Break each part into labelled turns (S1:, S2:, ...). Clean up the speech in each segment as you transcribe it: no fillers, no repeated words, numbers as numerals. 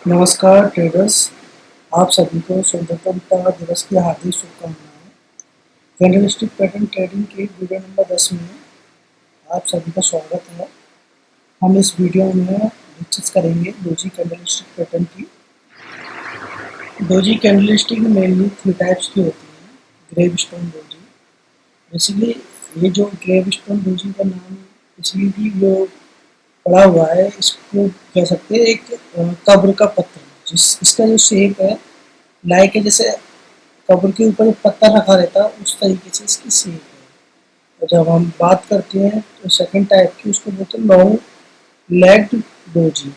S1: नमस्कार ट्रेडर्स। आप सभी को स्वतंत्रता दिवस की हार्दिक शुभकामनाएं। कैंडलस्टिक पैटर्न ट्रेडिंग के वीडियो नंबर 10 में आप सभी का स्वागत है। हम इस वीडियो में डिस्कस करेंगे डोजी कैंडलस्टिक पैटर्न की। डोजी कैंडलस्टिक मेनली 3 टाइप्स की होती हैं। ग्रेव स्टोन डोजी, बेसिकली ये जो ग्रेव स्टोन डोजी का नाम इसलिए भी जो पड़ा हुआ है, इसको कह सकते हैं एक कब्र का पत्थर, जिस इसका जो शेप है लाइक है, जैसे कब्र के ऊपर एक पत्थर रखा रहता है उस तरीके से इसकी शेप है। और जब हम बात करते हैं तो सेकंड टाइप की, उसको बोलते हैं लॉन्ग लेग्ड डोजी।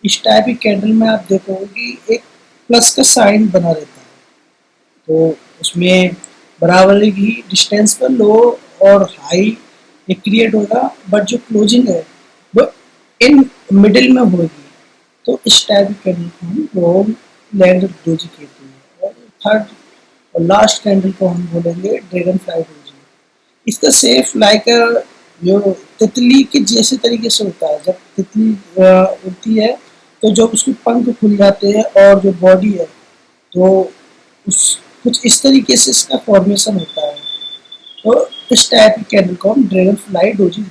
S1: इस टाइप की कैंडल में आप देखोगे कि एक प्लस का साइन बना रहता है, तो उसमें बराबरी की डिस्टेंस पर लो और हाई एक क्रिएट होगा, बट जो क्लोजिंग है वो इन मिडिल में होगी। तो इस टाइप की कैंडल को हम लॉन्ग लेग्ड डोजी कहते हैं। और थर्ड और लास्ट कैंडल को हम बोलेंगे ड्रैगन फ्लाई डोजी। इसका सेफ लाइक जो तितली के जैसे तरीके से होता है। जब तितली उड़ती है तो जब उसके पंख खुल जाते हैं और जो बॉडी है तो उस कुछ इस तरीके से इसका फॉर्मेशन होता है। तो इस टाइप की कैंडल को हम ड्रैगन फ्लाई डोजी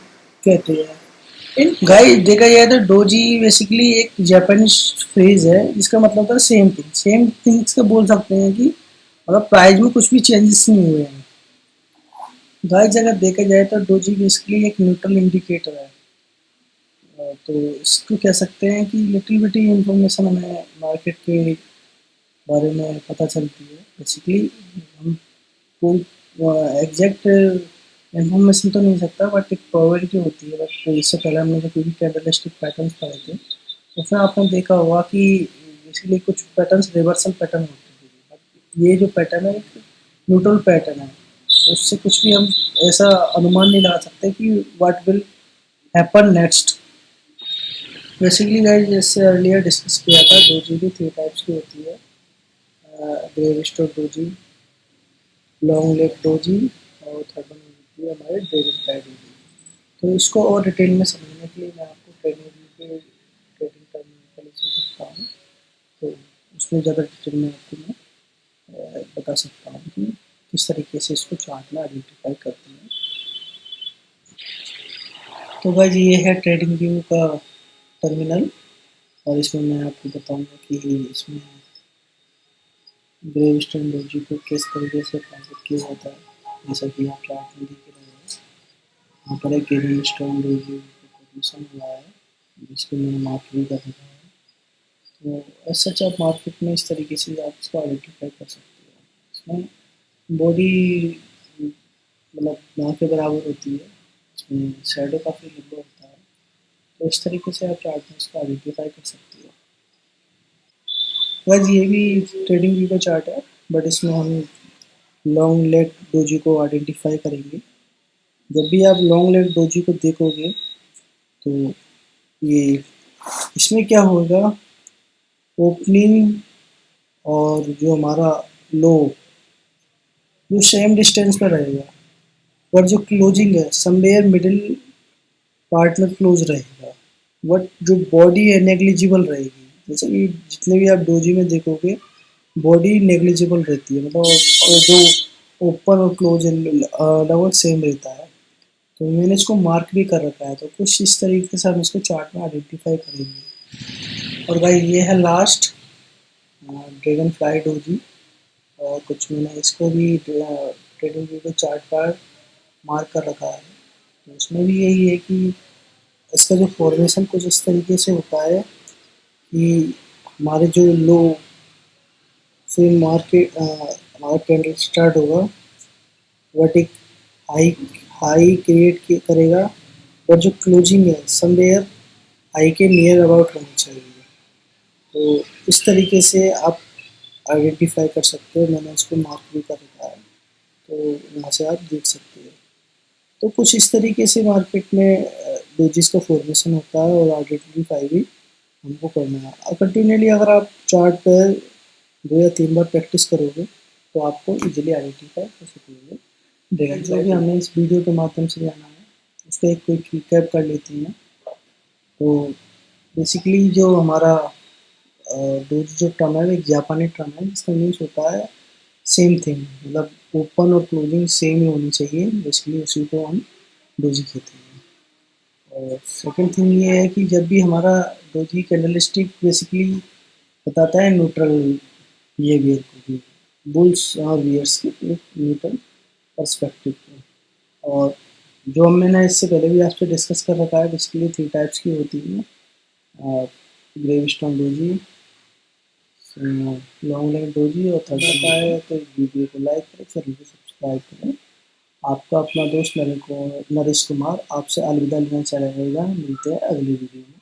S1: कहते हैं। इन गाइस देखा जाए तो डोजी बेसिकली एक जापानीज फ्रेज है जिसका मतलब था सेम थिंग्स का बोल सकते हैं कि मतलब प्राइस में कुछ भी चेंजेस नहीं हुए हैं। गाइस अगर देखा जाए तो डोजी बेसिकली एक न्यूट्रल इंडिकेटर है। तो इसको कह सकते हैं कि लिटिल बिटी इंफॉर्मेशन हमें मार्केट के बारे में पता चलती है। बेसिकली हम कोई एग्जैक्ट इन्फॉर्मेशन तो नहीं सकता, बट एक प्रोबेबिलिटी होती है। बट इससे पहले हमने जो कोई भी कैंडलस्टिक पैटर्न्स पढ़े थे उसमें आपने देखा होगा कि बेसिकली कुछ पैटर्न्स रिवर्सल पैटर्न होते थे, बट ये जो पैटर्न है एक न्यूट्रल पैटर्न है। उससे कुछ भी हम ऐसा अनुमान नहीं लगा सकते कि what will happen next. Basically guys जैसे अर्लियर डिस्कस किया था, डोजी भी 3 टाइप्स की होती है। Gravestone doji, long leg doji और थर्ड वन होती है हमारे ड्रैगन फ्लाई डोजी। तो इसको और डिटेल में समझने के लिए मैं आपको ट्रेडिंग टर्म पहले से सकता हूँ। तो उसमें ज़्यादा डिटेल में आपको मैं बता सकता हूँ कि किस तरीके से इसको चार्ट में आइडेंटिफाई करते हैं। तो गाइस ये है ट्रेडिंग व्यू का टर्मिनल, और इसमें मैं आपको बताऊंगा कि इसमें ग्रेव स्टोन डोजी को किस तरीके से कॉन्सेप्ट किया जाता है। जैसा कि आप चार्ट में देख रहे हैं, यहाँ पर एक ग्रेव स्टोन डोजी को फॉर्मेशन हुआ है जिसको मैंने मार्क भी कर रखा है। तो सच आप मार्केट में इस तरीके से आप इसको आइडेंटिफाई कर सकते हो। इसमें बॉडी मतलब ना के बराबर होती है, इसमें शैडो काफ़ी लंबा होता है। तो इस तरीके से आप चार्ट में इसको आइडेंटिफाई कर सकते हो। बस ये भी ट्रेडिंग व्यू का चार्ट है, बट इसमें हम लॉन्ग लेग डोजी को आइडेंटिफाई करेंगे। जब भी आप लॉन्ग लेग डोजी को देखोगे तो ये इसमें क्या होगा, ओपनिंग और जो हमारा लो वो सेम डिस्टेंस पर रहेगा, और जो क्लोजिंग है समवेयर मिडिल पार्ट में क्लोज रहेगा। बट जो बॉडी है नेग्लिजिबल रहेगी। जैसे कि जितने भी आप डोजी में देखोगे बॉडी नेग्लिजिबल रहती है, मतलब जो ओपन और क्लोज लगभग सेम रहता है। तो मैंने इसको मार्क भी कर रखा है, तो कुछ इस तरीके से हम इसको चार्ट में आइडेंटिफाई करेंगे। और भाई ये है लास्ट ड्रैगन फ्लाई डोजी, और कुछ मैंने इसको भी ट्रेडिंग व्यू के चार्ट पर मार्क कर रखा है। तो उसमें भी यही है कि इसका जो फॉर्मेशन कुछ इस तरीके से होता है कि हमारे जो लो से मार्केट हमारा कैंडल स्टार्ट होगा, बट एक हाई हाई क्रिएट करेगा, और जो क्लोजिंग है समवेयर हाई के नियर अबाउट होनी चाहिए। तो इस तरीके से आप आइडेंटिफाई कर सकते हो। मैंने इसको मार्क भी कर रखा है, तो यहाँ से आप देख सकते हो। तो कुछ इस तरीके से मार्केट में डोजिस का फॉर्मेशन होता है, और आइडेंटिफाई भी हमको करना है। और कंटिन्यूली अगर आप चार्ट पर 2 या 3 बार प्रैक्टिस करोगे तो आपको इजीली आइडेंटिफाई कर सकोगे। जो भी हमें इस वीडियो के माध्यम से जाना है उसका एक क्विक रिकैप कर लेते हैं। तो बेसिकली जो हमारा डोजी जो टर्म है वो एक जापानी टर्म है जिसका मीन्स होता है सेम थिंग, मतलब ओपन और क्लोजिंग सेम ही होनी चाहिए, बेसिकली उसी को हम डोजी कहते हैं। और सेकंड थिंग ये है कि जब भी हमारा डोजी कैंडलस्टिक बेसिकली बताता है न्यूट्रल बिहेवियर को भी, बुल्स और बियर्स के एक न्यूट्रल पर्सपेक्टिव को। और जो मैंने इससे पहले भी आपसे डिस्कस कर रखा है, बेसिकली 3 टाइप्स की होती हैं, ग्रेविस्टोन डोजी, लॉन्ग लेग डोजी, और थर्ड आता है तो वीडियो को लाइक करें, चैनल को सब्सक्राइब करें। आपका अपना दोस्त नरेश कुमार आपसे अलविदा लेना चाहेगा। मिलते हैं अगली वीडियो में।